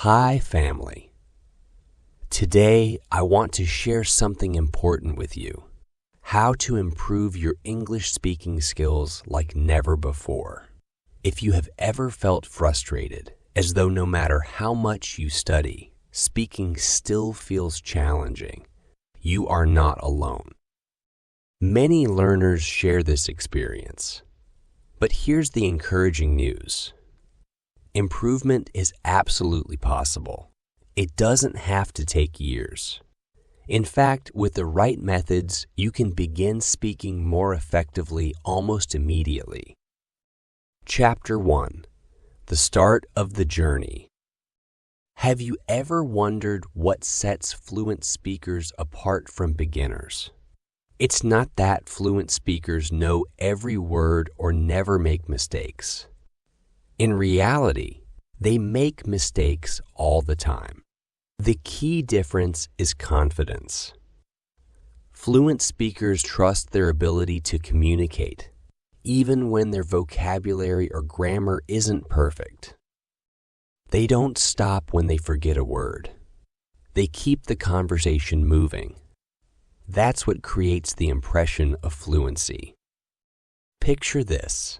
Hi, family. Today, I want to share something important with you. How to improve your English speaking skills like never before. If you have ever felt frustrated, as though no matter how much you study, speaking still feels challenging, you are not alone. Many learners share this experience. But here's the encouraging news. Improvement is absolutely possible. It doesn't have to take years. In fact, with the right methods, you can begin speaking more effectively almost immediately. Chapter 1. The Start of the Journey. Have you ever wondered what sets fluent speakers apart from beginners? It's not that fluent speakers know every word or never make mistakes. In reality, they make mistakes all the time. The key difference is confidence. Fluent speakers trust their ability to communicate, even when their vocabulary or grammar isn't perfect. They don't stop when they forget a word. They keep the conversation moving. That's what creates the impression of fluency. Picture this.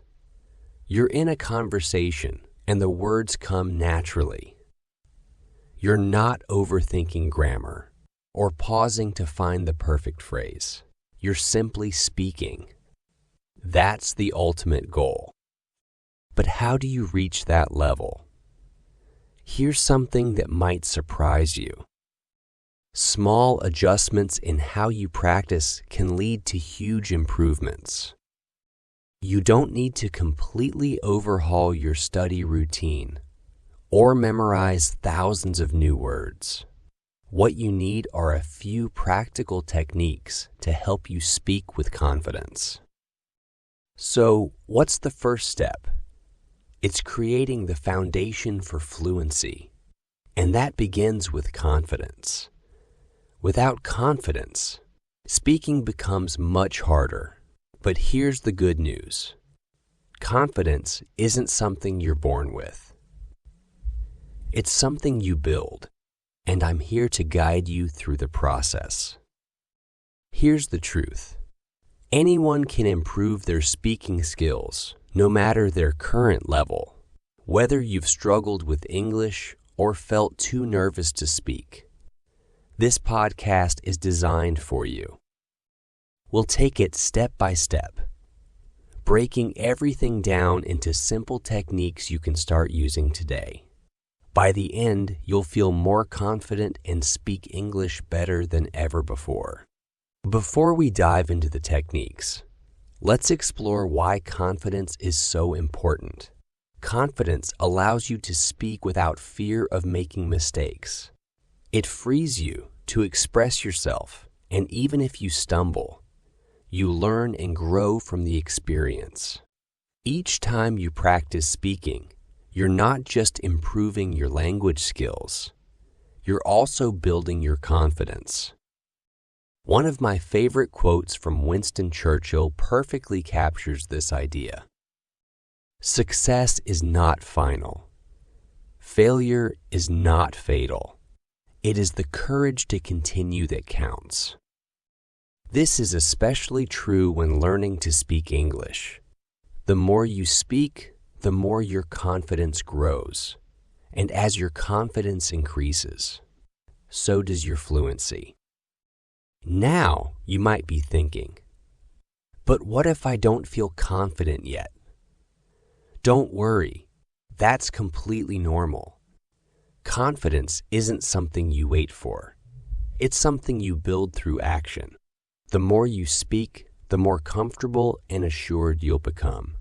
You're in a conversation and the words come naturally. You're not overthinking grammar or pausing to find the perfect phrase. You're simply speaking. That's the ultimate goal. But how do you reach that level? Here's something that might surprise you. Small adjustments in how you practice can lead to huge improvements. You don't need to completely overhaul your study routine or memorize thousands of new words. What you need are a few practical techniques to help you speak with confidence. So, what's the first step? It's creating the foundation for fluency, and that begins with confidence. Without confidence, speaking becomes much harder. But here's the good news. Confidence isn't something you're born with. It's something you build, and I'm here to guide you through the process. Here's the truth. Anyone can improve their speaking skills, no matter their current level, whether you've struggled with English or felt too nervous to speak. This podcast is designed for you. We'll take it step by step, breaking everything down into simple techniques you can start using today. By the end, you'll feel more confident and speak English better than ever before. Before we dive into the techniques, let's explore why confidence is so important. Confidence allows you to speak without fear of making mistakes. It frees you to express yourself, and even if you stumble, you learn and grow from the experience. Each time you practice speaking, you're not just improving your language skills, you're also building your confidence. One of my favorite quotes from Winston Churchill perfectly captures this idea. Success is not final. Failure is not fatal. It is the courage to continue that counts. This is especially true when learning to speak English. The more you speak, the more your confidence grows. And as your confidence increases, so does your fluency. Now you might be thinking, but what if I don't feel confident yet? Don't worry, that's completely normal. Confidence isn't something you wait for. It's something you build through action. The more you speak, the more comfortable and assured you'll become.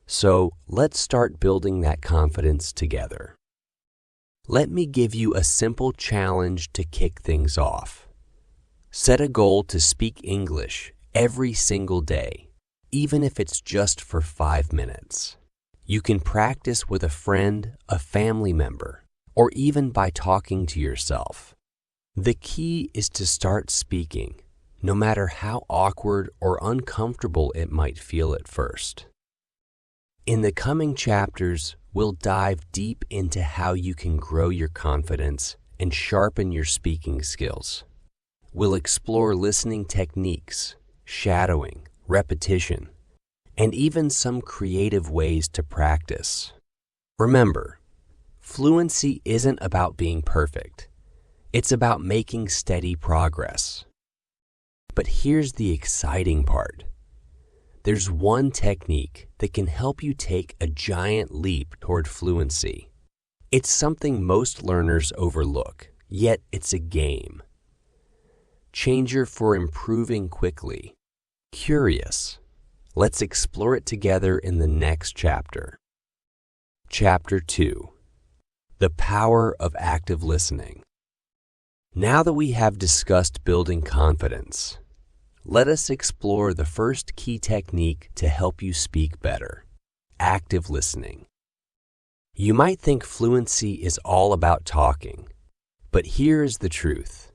So let's start building that confidence together. Let me give you a simple challenge to kick things off. Set a goal to speak English every single day, even if it's just for 5 minutes. You can practice with a friend, a family member, or even by talking to yourself. The key is to start speaking, no matter how awkward or uncomfortable it might feel at first. In the coming chapters, we'll dive deep into how you can grow your confidence and sharpen your speaking skills. We'll explore listening techniques, shadowing, repetition, and even some creative ways to practice. Remember, fluency isn't about being perfect. It's about making steady progress. But here's the exciting part. There's one technique that can help you take a giant leap toward fluency. It's something most learners overlook, yet it's a game changer for improving quickly. Curious? Let's explore it together in the next chapter. Chapter 2. The Power of Active Listening. Now that we have discussed building confidence, let us explore the first key technique to help you speak better: active listening. You might think fluency is all about talking, but here is the truth.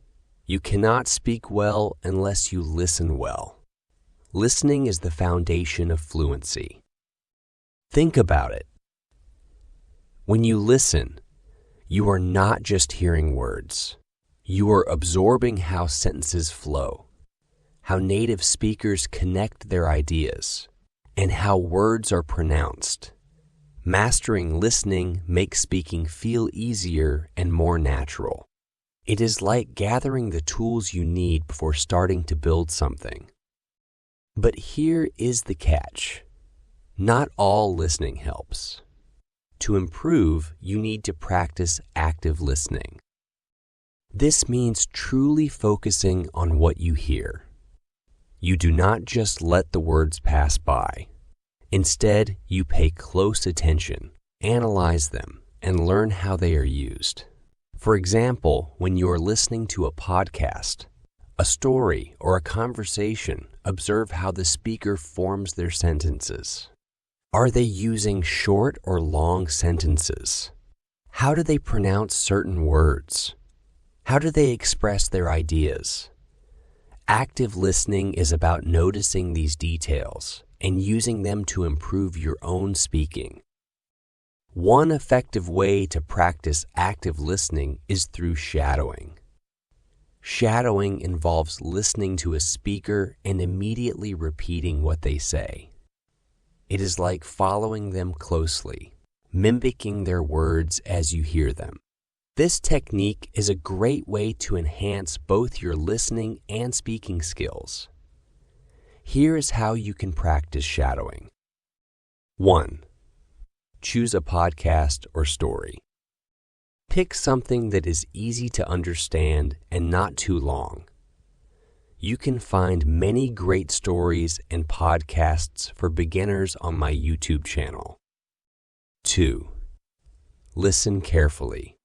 You cannot speak well unless you listen well. Listening is the foundation of fluency. Think about it. When you listen, you are not just hearing words. You are absorbing how sentences flow, how native speakers connect their ideas, and how words are pronounced. Mastering listening makes speaking feel easier and more natural. It is like gathering the tools you need before starting to build something. But here is the catch. Not all listening helps. To improve, you need to practice active listening. This means truly focusing on what you hear. You do not just let the words pass by. Instead, you pay close attention, analyze them, and learn how they are used. For example, when you are listening to a podcast, a story, or a conversation, observe how the speaker forms their sentences. Are they using short or long sentences? How do they pronounce certain words? How do they express their ideas? Active listening is about noticing these details and using them to improve your own speaking. One effective way to practice active listening is through shadowing. Shadowing involves listening to a speaker and immediately repeating what they say. It is like following them closely, mimicking their words as you hear them. This technique is a great way to enhance both your listening and speaking skills. Here is how you can practice shadowing. 1. Choose a podcast or story. Pick something that is easy to understand and not too long. You can find many great stories and podcasts for beginners on my YouTube channel. 2. Listen carefully.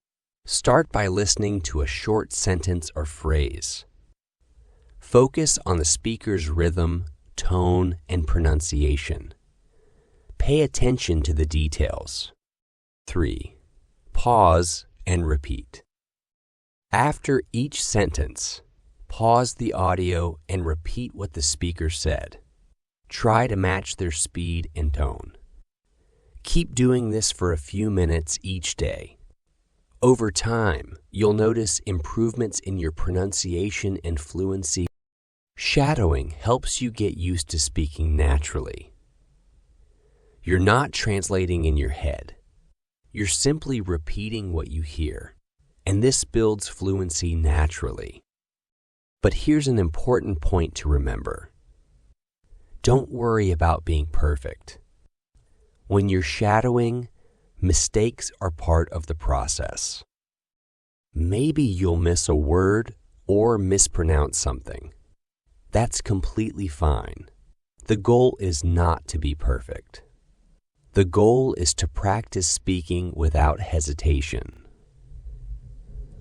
Start by listening to a short sentence or phrase. Focus on the speaker's rhythm, tone, and pronunciation. Pay attention to the details. 3. Pause and repeat. After each sentence, pause the audio and repeat what the speaker said. Try to match their speed and tone. Keep doing this for a few minutes each day. Over time, you'll notice improvements in your pronunciation and fluency. Shadowing helps you get used to speaking naturally. You're not translating in your head. You're simply repeating what you hear, and this builds fluency naturally. But here's an important point to remember. Don't worry about being perfect. When you're shadowing, mistakes are part of the process. Maybe you'll miss a word or mispronounce something. That's completely fine. The goal is not to be perfect. The goal is to practice speaking without hesitation.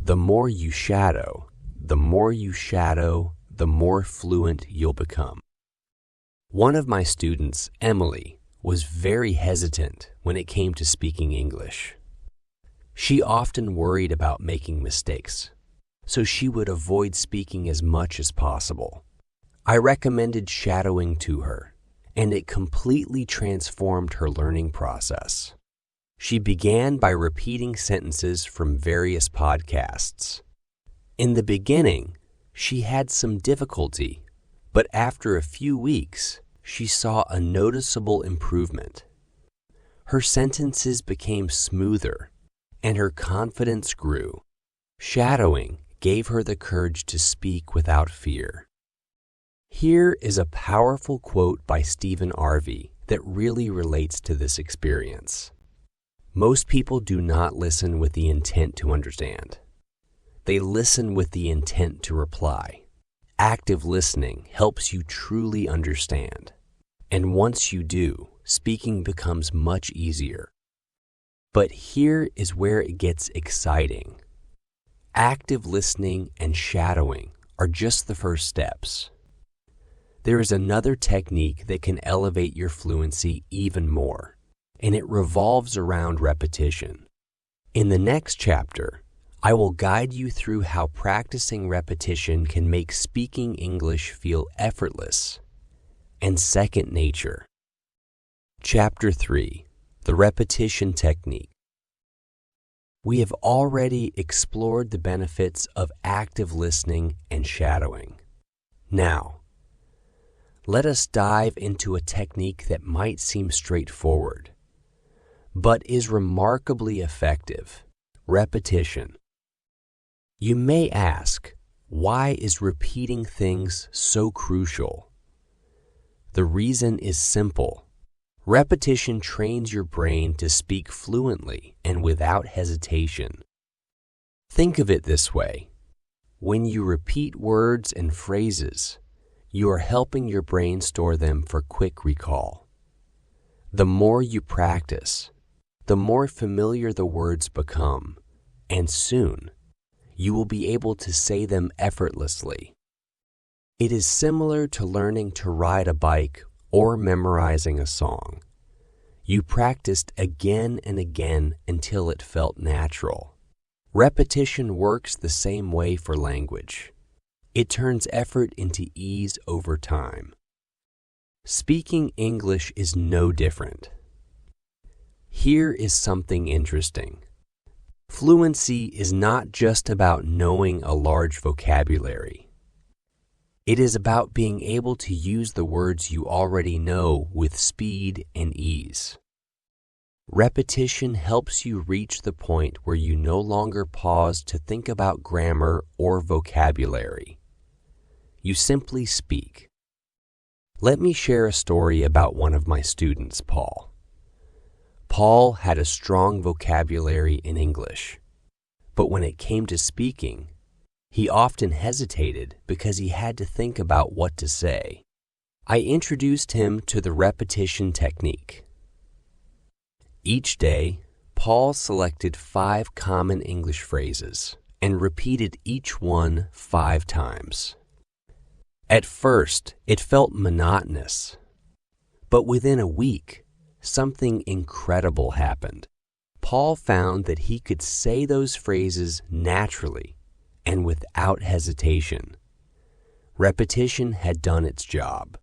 The more you shadow, the more fluent you'll become. One of my students, Emily, was very hesitant when it came to speaking English. She often worried about making mistakes, so she would avoid speaking as much as possible. I recommended shadowing to her, and it completely transformed her learning process. She began by repeating sentences from various podcasts. In the beginning, she had some difficulty, but after a few weeks, she saw a noticeable improvement. Her sentences became smoother, and her confidence grew. Shadowing gave her the courage to speak without fear. Here is a powerful quote by Stephen Harvey that really relates to this experience. Most people do not listen with the intent to understand. They listen with the intent to reply. Active listening helps you truly understand. And once you do, speaking becomes much easier. But here is where it gets exciting. Active listening and shadowing are just the first steps. There is another technique that can elevate your fluency even more, and it revolves around repetition. In the next chapter, I will guide you through how practicing repetition can make speaking English feel effortless and second nature. Chapter 3: The Repetition Technique. We have already explored the benefits of active listening and shadowing. Now, let us dive into a technique that might seem straightforward, but is remarkably effective: repetition. You may ask, why is repeating things so crucial? The reason is simple. Repetition trains your brain to speak fluently and without hesitation. Think of it this way. When you repeat words and phrases, you are helping your brain store them for quick recall. The more you practice, the more familiar the words become, and soon, you will be able to say them effortlessly. It is similar to learning to ride a bike or memorizing a song. You practiced again and again until it felt natural. Repetition works the same way for language. It turns effort into ease over time. Speaking English is no different. Here is something interesting. Fluency is not just about knowing a large vocabulary. It is about being able to use the words you already know with speed and ease. Repetition helps you reach the point where you no longer pause to think about grammar or vocabulary. You simply speak. Let me share a story about one of my students, Paul. Paul had a strong vocabulary in English, but when it came to speaking, he often hesitated because he had to think about what to say. I introduced him to the repetition technique. Each day, Paul selected 5 common English phrases and repeated each one 5 times. At first, it felt monotonous, but within a week, something incredible happened. Paul found that he could say those phrases naturally and without hesitation. Repetition had done its job.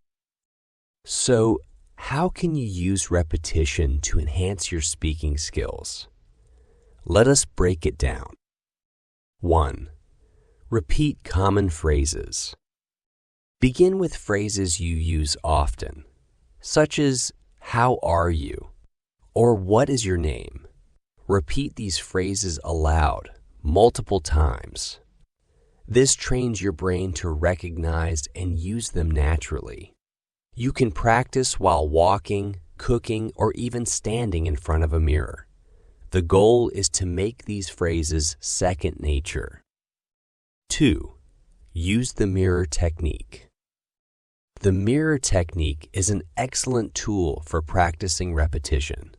So, how can you use repetition to enhance your speaking skills? Let us break it down. 1. Repeat common phrases. Begin with phrases you use often, such as, "How are you?" or "What is your name?" Repeat these phrases aloud, multiple times. This trains your brain to recognize and use them naturally. You can practice while walking, cooking, or even standing in front of a mirror. The goal is to make these phrases second nature. 2. Use the mirror technique. The mirror technique is an excellent tool for practicing repetition.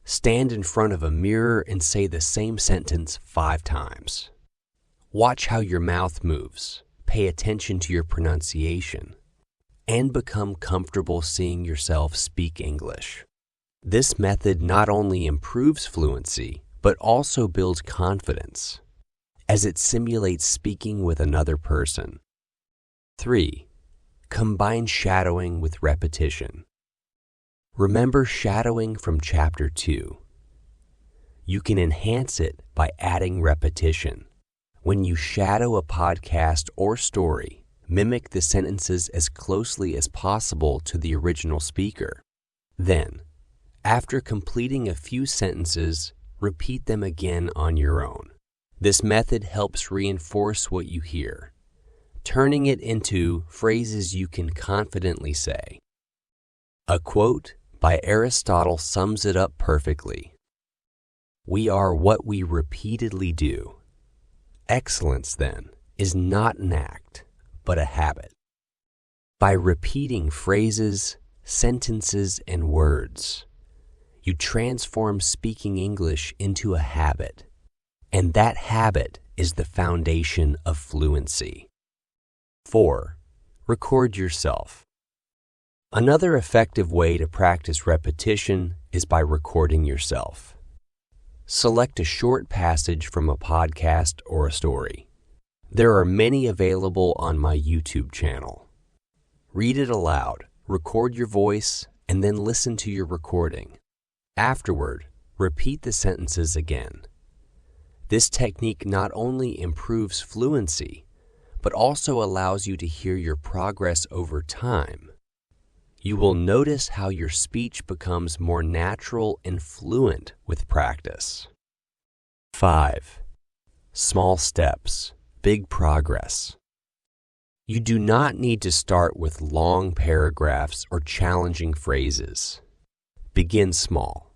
Stand in front of a mirror and say the same sentence 5 times. Watch how your mouth moves, pay attention to your pronunciation, and become comfortable seeing yourself speak English. This method not only improves fluency, but also builds confidence, as it simulates speaking with another person. 3. Combine shadowing with repetition. Remember shadowing from Chapter 2. You can enhance it by adding repetition. When you shadow a podcast or story, mimic the sentences as closely as possible to the original speaker. Then, after completing a few sentences, repeat them again on your own. This method helps reinforce what you hear, turning it into phrases you can confidently say. A quote by Aristotle sums it up perfectly. We are what we repeatedly do. Excellence, then, is not an act, but a habit. By repeating phrases, sentences, and words, you transform speaking English into a habit, and that habit is the foundation of fluency. 4. Record yourself. Another effective way to practice repetition is by recording yourself. Select a short passage from a podcast or a story. There are many available on my YouTube channel. Read it aloud, record your voice, and then listen to your recording. Afterward, repeat the sentences again. This technique not only improves fluency, but also allows you to hear your progress over time. You will notice how your speech becomes more natural and fluent with practice. 5. Small steps, big progress. You do not need to start with long paragraphs or challenging phrases. Begin small.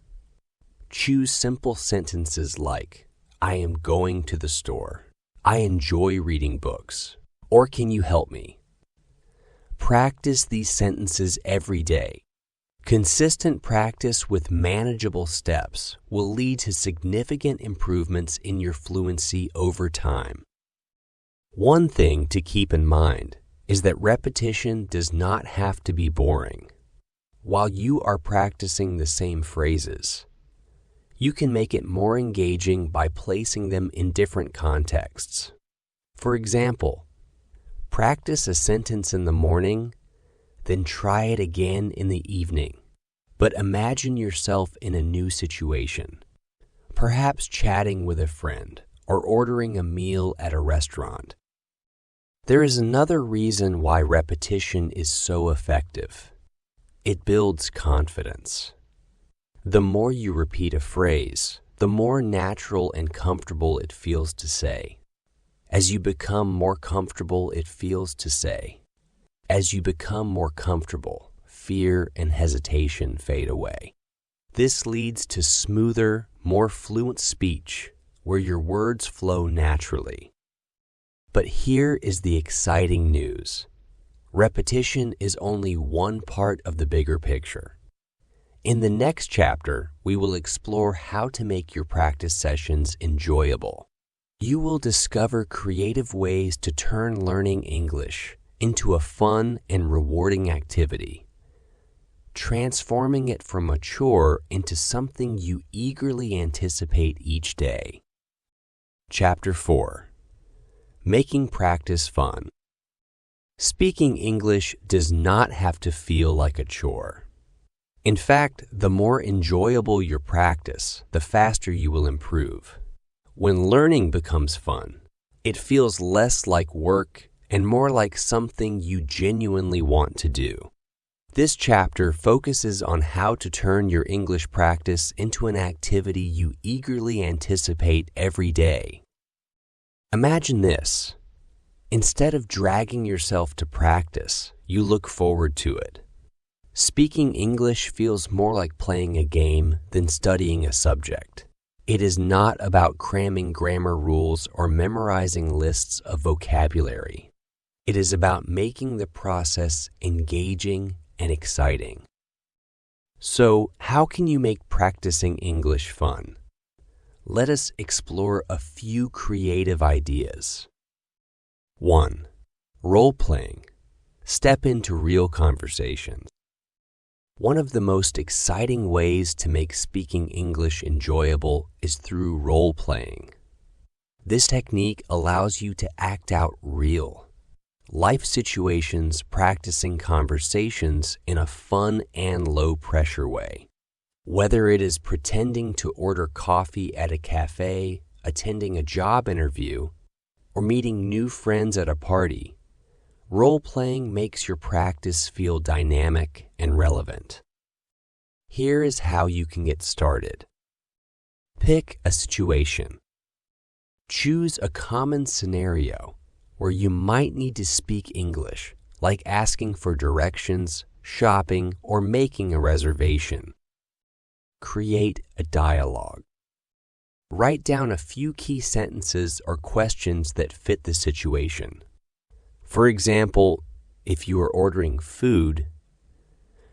Choose simple sentences like, I am going to the store. I enjoy reading books. Or can you help me? Practice these sentences every day. Consistent practice with manageable steps will lead to significant improvements in your fluency over time. One thing to keep in mind is that repetition does not have to be boring. While you are practicing the same phrases, you can make it more engaging by placing them in different contexts. For example, practice a sentence in the morning, then try it again in the evening. But imagine yourself in a new situation, perhaps chatting with a friend or ordering a meal at a restaurant. There is another reason why repetition is so effective. It builds confidence. The more you repeat a phrase, the more natural and comfortable it feels to say. As you become more comfortable, it feels to say. As you become more comfortable, fear and hesitation fade away. This leads to smoother, more fluent speech where your words flow naturally. But here is the exciting news. Repetition is only one part of the bigger picture. In the next chapter, we will explore how to make your practice sessions enjoyable. You will discover creative ways to turn learning English into a fun and rewarding activity, transforming it from a chore into something you eagerly anticipate each day. Chapter 4. Making practice fun. Speaking English does not have to feel like a chore. In fact, the more enjoyable your practice, the faster you will improve. When learning becomes fun, it feels less like work and more like something you genuinely want to do. This chapter focuses on how to turn your English practice into an activity you eagerly anticipate every day. Imagine this. Instead of dragging yourself to practice, you look forward to it. Speaking English feels more like playing a game than studying a subject. It is not about cramming grammar rules or memorizing lists of vocabulary. It is about making the process engaging and exciting. So, how can you make practicing English fun? Let us explore a few creative ideas. 1. Role-playing. Step into real conversations. One of the most exciting ways to make speaking English enjoyable is through role-playing. This technique allows you to act out real life situations, practicing conversations in a fun and low-pressure way. Whether it is pretending to order coffee at a cafe, attending a job interview, or meeting new friends at a party, role-playing makes your practice feel dynamic and relevant. Here is how you can get started. Pick a situation. Choose a common scenario where you might need to speak English, like asking for directions, shopping, or making a reservation. Create a dialogue. Write down a few key sentences or questions that fit the situation. For example, if you are ordering food,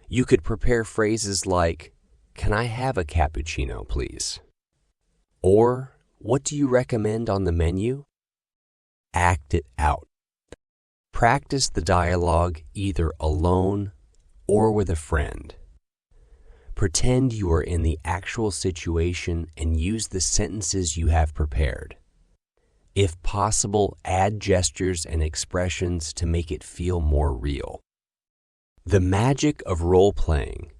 you could prepare phrases like, "Can I have a cappuccino, please?" Or, "What do you recommend on the menu?" Act it out. Practice the dialogue either alone or with a friend. Pretend you are in the actual situation and use the sentences you have prepared. If possible, add gestures and expressions to make it feel more real. The magic of role-playing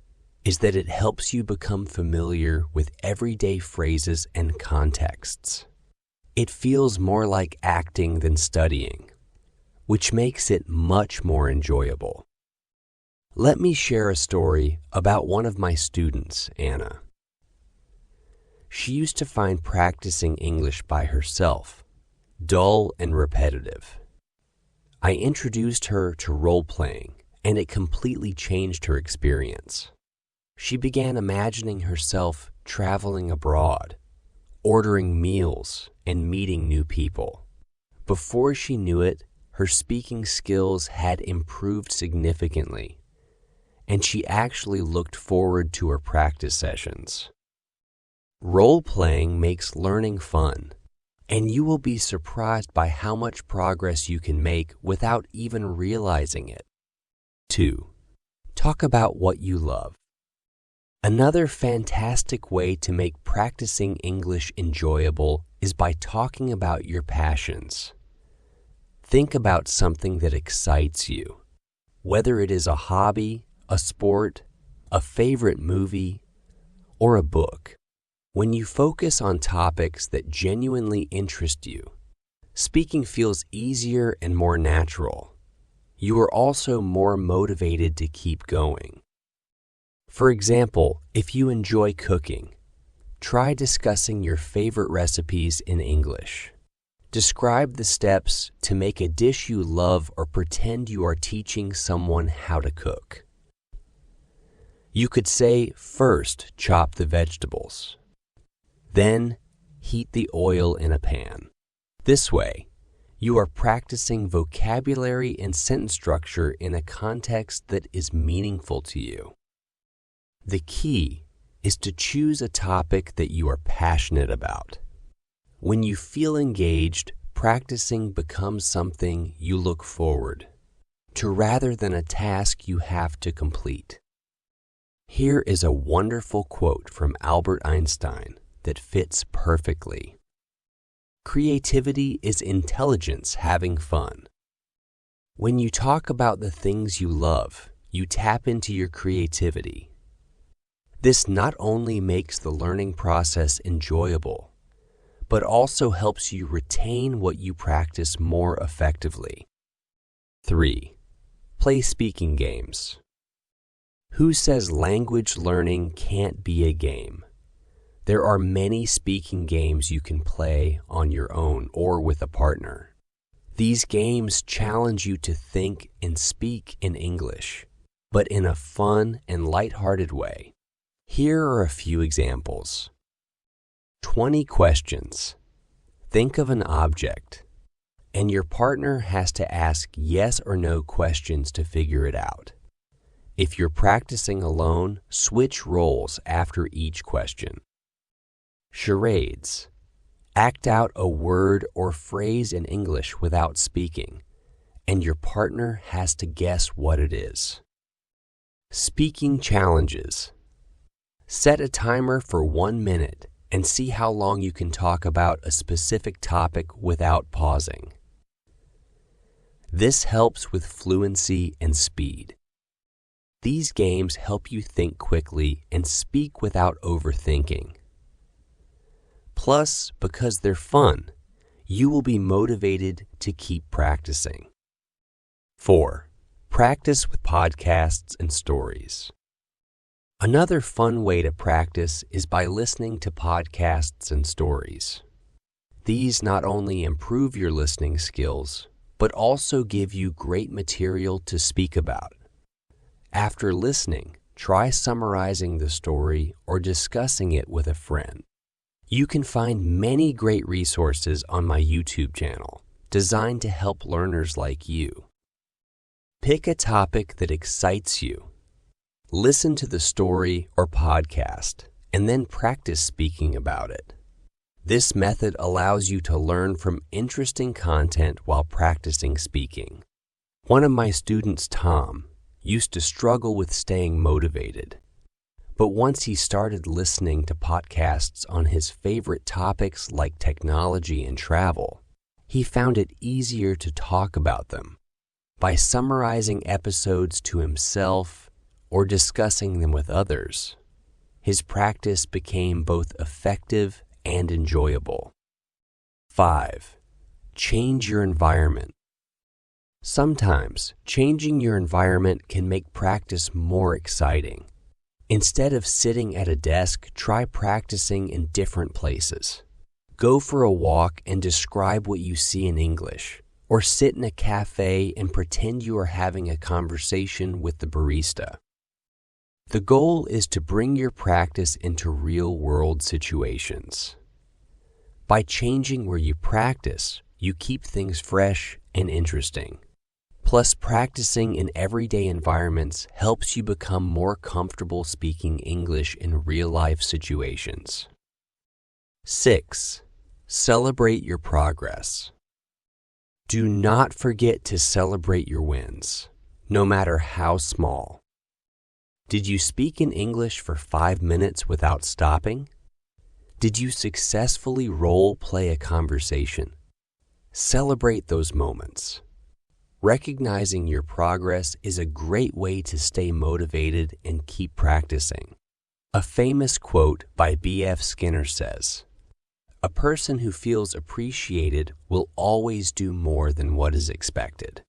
is that it helps you become familiar with everyday phrases and contexts. It feels more like acting than studying, which makes it much more enjoyable. Let me share a story about one of my students, Anna. She used to find practicing English by herself dull and repetitive. I introduced her to role-playing, and it completely changed her experience. She began imagining herself traveling abroad, ordering meals, and meeting new people. Before she knew it, her speaking skills had improved significantly, and she actually looked forward to her practice sessions. Role-playing makes learning fun, and you will be surprised by how much progress you can make without even realizing it. 2. Talk about what you love. Another fantastic way to make practicing English enjoyable is by talking about your passions. Think about something that excites you, whether it is a hobby, a sport, a favorite movie, or a book. When you focus on topics that genuinely interest you, speaking feels easier and more natural. You are also more motivated to keep going. For example, if you enjoy cooking, try discussing your favorite recipes in English. Describe the steps to make a dish you love or pretend you are teaching someone how to cook. You could say, first chop the vegetables, then heat the oil in a pan. This way, you are practicing vocabulary and sentence structure in a context that is meaningful to you. The key is to choose a topic that you are passionate about. When you feel engaged, practicing becomes something you look forward to rather than a task you have to complete. Here is a wonderful quote from Albert Einstein that fits perfectly. Creativity is intelligence having fun. When you talk about the things you love, you tap into your creativity. This not only makes the learning process enjoyable, but also helps you retain what you practice more effectively. 3. Play speaking games. Who says language learning can't be a game? There are many speaking games you can play on your own or with a partner. These games challenge you to think and speak in English, but in a fun and lighthearted way. Here are a few examples. 20 questions. Think of an object, and your partner has to ask yes or no questions to figure it out. If you're practicing alone, switch roles after each question. Charades. Act out a word or phrase in English without speaking, and your partner has to guess what it is. Speaking challenges. Set a timer for 1 minute and see how long you can talk about a specific topic without pausing. This helps with fluency and speed. These games help you think quickly and speak without overthinking. Plus, because they're fun, you will be motivated to keep practicing. 4. Practice with podcasts and stories. Another fun way to practice is by listening to podcasts and stories. These not only improve your listening skills, but also give you great material to speak about. After listening, try summarizing the story or discussing it with a friend. You can find many great resources on my YouTube channel designed to help learners like you. Pick a topic that excites you. Listen to the story or podcast, and then practice speaking about it. This method allows you to learn from interesting content while practicing speaking. One of my students, Tom, used to struggle with staying motivated. But once he started listening to podcasts on his favorite topics like technology and travel, he found it easier to talk about them. By summarizing episodes to himself or discussing them with others, his practice became both effective and enjoyable. 5. Change your environment. Sometimes, changing your environment can make practice more exciting. Instead of sitting at a desk, try practicing in different places. Go for a walk and describe what you see in English, or sit in a cafe and pretend you are having a conversation with the barista. The goal is to bring your practice into real-world situations. By changing where you practice, you keep things fresh and interesting. Plus, practicing in everyday environments helps you become more comfortable speaking English in real-life situations. 6. Celebrate your progress. Do not forget to celebrate your wins, no matter how small. Did you speak in English for 5 minutes without stopping? Did you successfully role-play a conversation? Celebrate those moments. Recognizing your progress is a great way to stay motivated and keep practicing. A famous quote by B.F. Skinner says, "A person who feels appreciated will always do more than what is expected."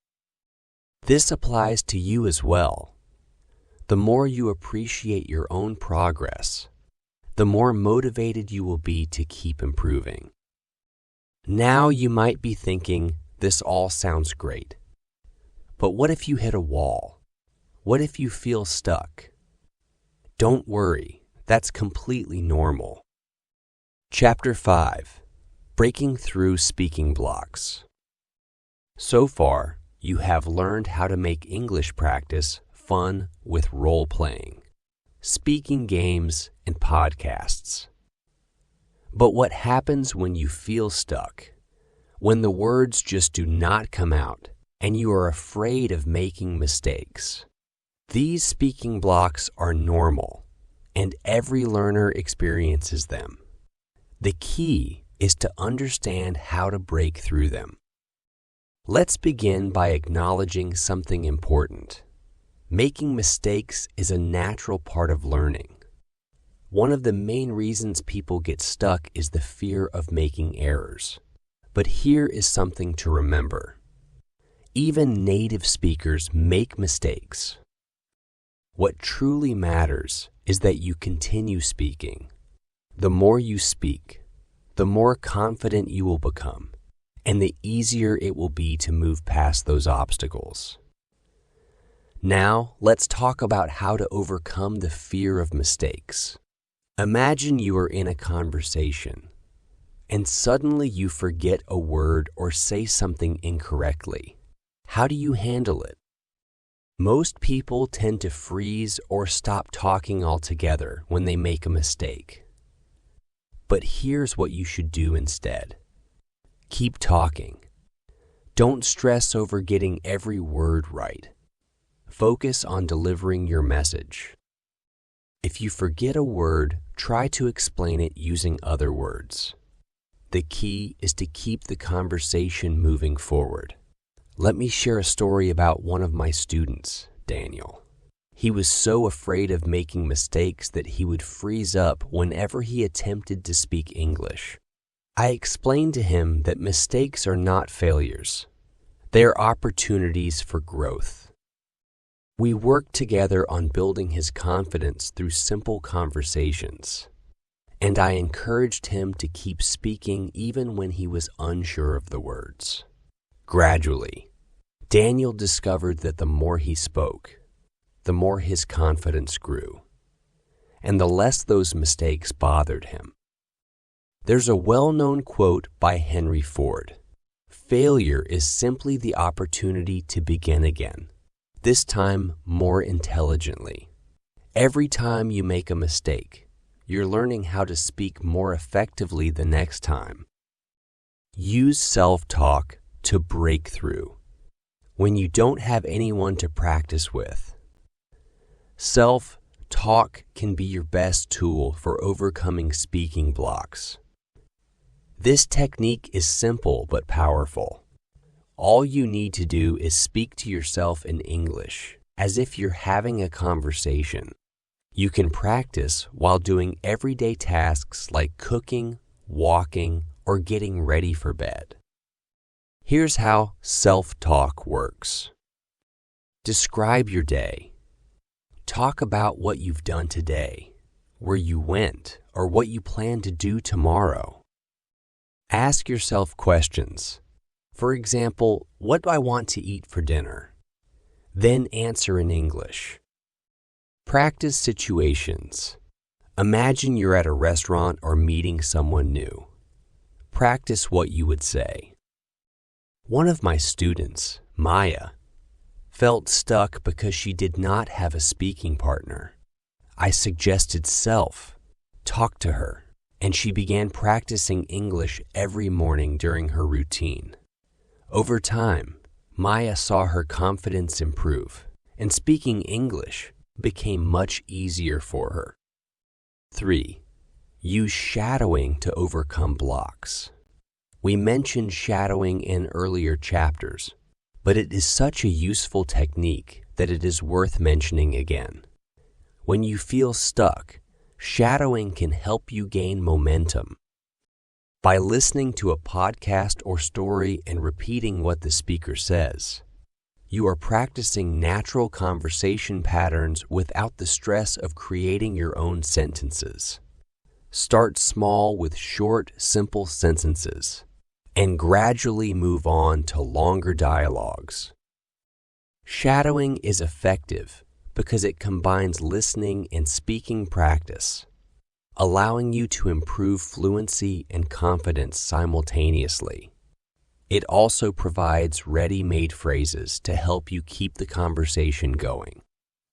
This applies to you as well. The more you appreciate your own progress, the more motivated you will be to keep improving. Now you might be thinking, this all sounds great. But what if you hit a wall? What if you feel stuck? Don't worry, that's completely normal. Chapter 5. Breaking Through Speaking Blocks. So far, you have learned how to make English practice fun with role-playing, speaking games, and podcasts. But what happens when you feel stuck? When the words just do not come out and you are afraid of making mistakes? These speaking blocks are normal, and every learner experiences them. The key is to understand how to break through them. Let's begin by acknowledging something important. Making mistakes is a natural part of learning. One of the main reasons people get stuck is the fear of making errors. But here is something to remember. Even native speakers make mistakes. What truly matters is that you continue speaking. The more you speak, the more confident you will become, and the easier it will be to move past those obstacles. Now, let's talk about how to overcome the fear of mistakes. Imagine you are in a conversation, and suddenly you forget a word or say something incorrectly. How do you handle it? Most people tend to freeze or stop talking altogether when they make a mistake. But here's what you should do instead. Keep talking. Don't stress over getting every word right. Focus on delivering your message. If you forget a word, try to explain it using other words. The key is to keep the conversation moving forward. Let me share a story about one of my students, Daniel. He was so afraid of making mistakes that he would freeze up whenever he attempted to speak English. I explained to him that mistakes are not failures. They are opportunities for growth. We worked together on building his confidence through simple conversations, and I encouraged him to keep speaking even when he was unsure of the words. Gradually, Daniel discovered that the more he spoke, the more his confidence grew, and the less those mistakes bothered him. There's a well-known quote by Henry Ford. Failure is simply the opportunity to begin again, this time more intelligently. Every time you make a mistake, you're learning how to speak more effectively the next time. Use self-talk to break through when you don't have anyone to practice with. Self-talk can be your best tool for overcoming speaking blocks. This technique is simple but powerful. All you need to do is speak to yourself in English, as if you're having a conversation. You can practice while doing everyday tasks like cooking, walking, or getting ready for bed. Here's how self-talk works. Describe your day. Talk about what you've done today, where you went, or what you plan to do tomorrow. Ask yourself questions. For example, what do I want to eat for dinner? Then answer in English. Practice situations. Imagine you're at a restaurant or meeting someone new. Practice what you would say. One of my students, Maya, felt stuck because she did not have a speaking partner. I suggested talk to her, and she began practicing English every morning during her routine. Over time, Maya saw her confidence improve, and speaking English became much easier for her. 3. Use shadowing to overcome blocks. We mentioned shadowing in earlier chapters, but it is such a useful technique that it is worth mentioning again. When you feel stuck, shadowing can help you gain momentum. By listening to a podcast or story and repeating what the speaker says, you are practicing natural conversation patterns without the stress of creating your own sentences. Start small with short, simple sentences, and gradually move on to longer dialogues. Shadowing is effective because it combines listening and speaking practice, allowing you to improve fluency and confidence simultaneously. It also provides ready-made phrases to help you keep the conversation going.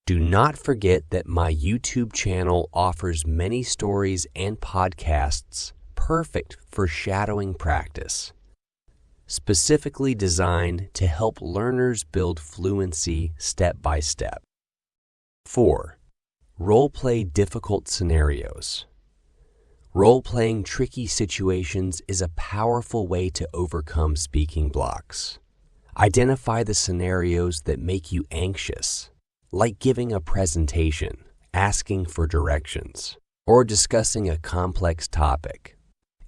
Do not forget that my YouTube channel offers many stories and podcasts perfect for shadowing practice, specifically designed to help learners build fluency step by step. 4. Role-play difficult scenarios. Role-playing tricky situations is a powerful way to overcome speaking blocks. Identify the scenarios that make you anxious, like giving a presentation, asking for directions, or discussing a complex topic,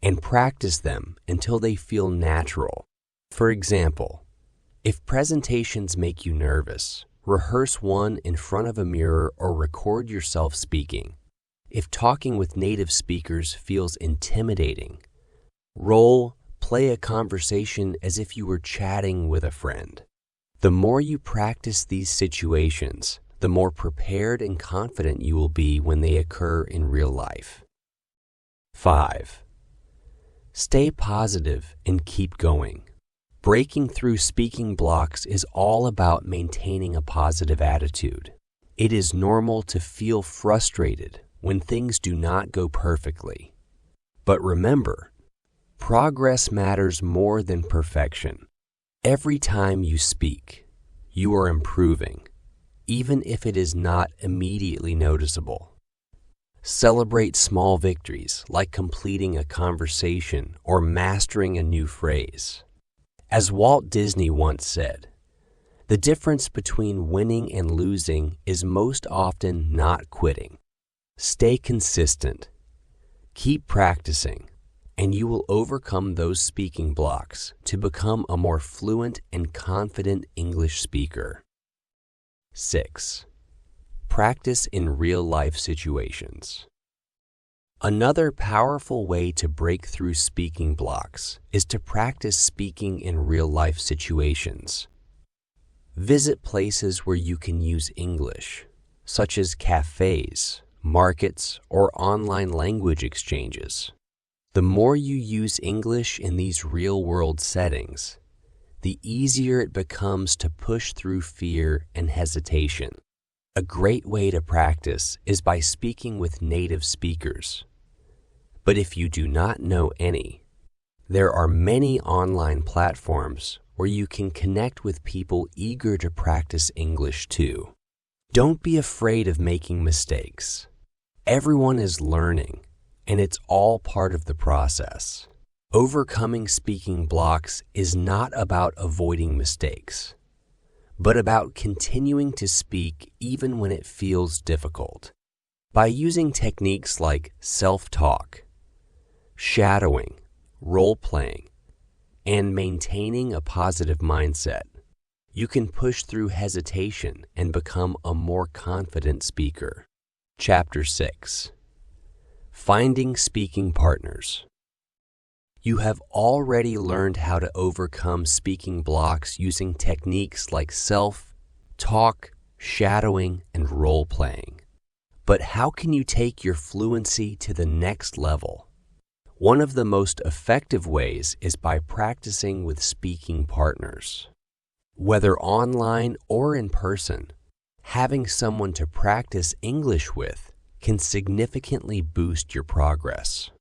and practice them until they feel natural. For example, if presentations make you nervous, rehearse one in front of a mirror or record yourself speaking. If talking with native speakers feels intimidating, play a conversation as if you were chatting with a friend. The more you practice these situations, the more prepared and confident you will be when they occur in real life. 5. Stay positive and keep going. Breaking through speaking blocks is all about maintaining a positive attitude. It is normal to feel frustrated when things do not go perfectly. But remember, progress matters more than perfection. Every time you speak, you are improving, even if it is not immediately noticeable. Celebrate small victories like completing a conversation or mastering a new phrase. As Walt Disney once said, The difference between winning and losing is most often not quitting. Stay consistent. Keep practicing, and you will overcome those speaking blocks to become a more fluent and confident English speaker. 6. Practice in real-life situations. Another powerful way to break through speaking blocks is to practice speaking in real-life situations. Visit places where you can use English, such as cafes, markets, or online language exchanges. The more you use English in these real-world settings, the easier it becomes to push through fear and hesitation. A great way to practice is by speaking with native speakers. But if you do not know any, there are many online platforms where you can connect with people eager to practice English too. Don't be afraid of making mistakes. Everyone is learning, and it's all part of the process. Overcoming speaking blocks is not about avoiding mistakes, but about continuing to speak even when it feels difficult. By using techniques like self-talk, shadowing, role-playing, and maintaining a positive mindset, you can push through hesitation and become a more confident speaker. Chapter 6. Finding speaking partners. You have already learned how to overcome speaking blocks using techniques like self-talk, shadowing, and role-playing. But how can you take your fluency to the next level? One of the most effective ways is by practicing with speaking partners. Whether online or in person, having someone to practice English with can significantly boost your progress.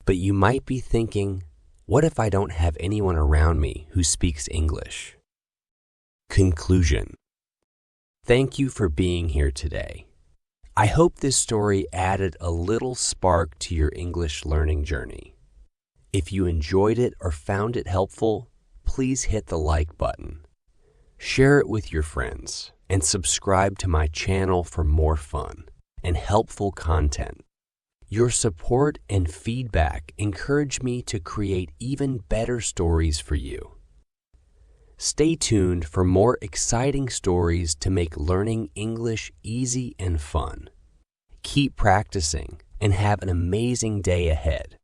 But you might be thinking, what if I don't have anyone around me who speaks English? Conclusion. Thank you for being here today. I hope this story added a little spark to your English learning journey. If you enjoyed it or found it helpful, please hit the like button. Share it with your friends and subscribe to my channel for more fun and helpful content. Your support and feedback encourage me to create even better stories for you. Stay tuned for more exciting stories to make learning English easy and fun. Keep practicing and have an amazing day ahead.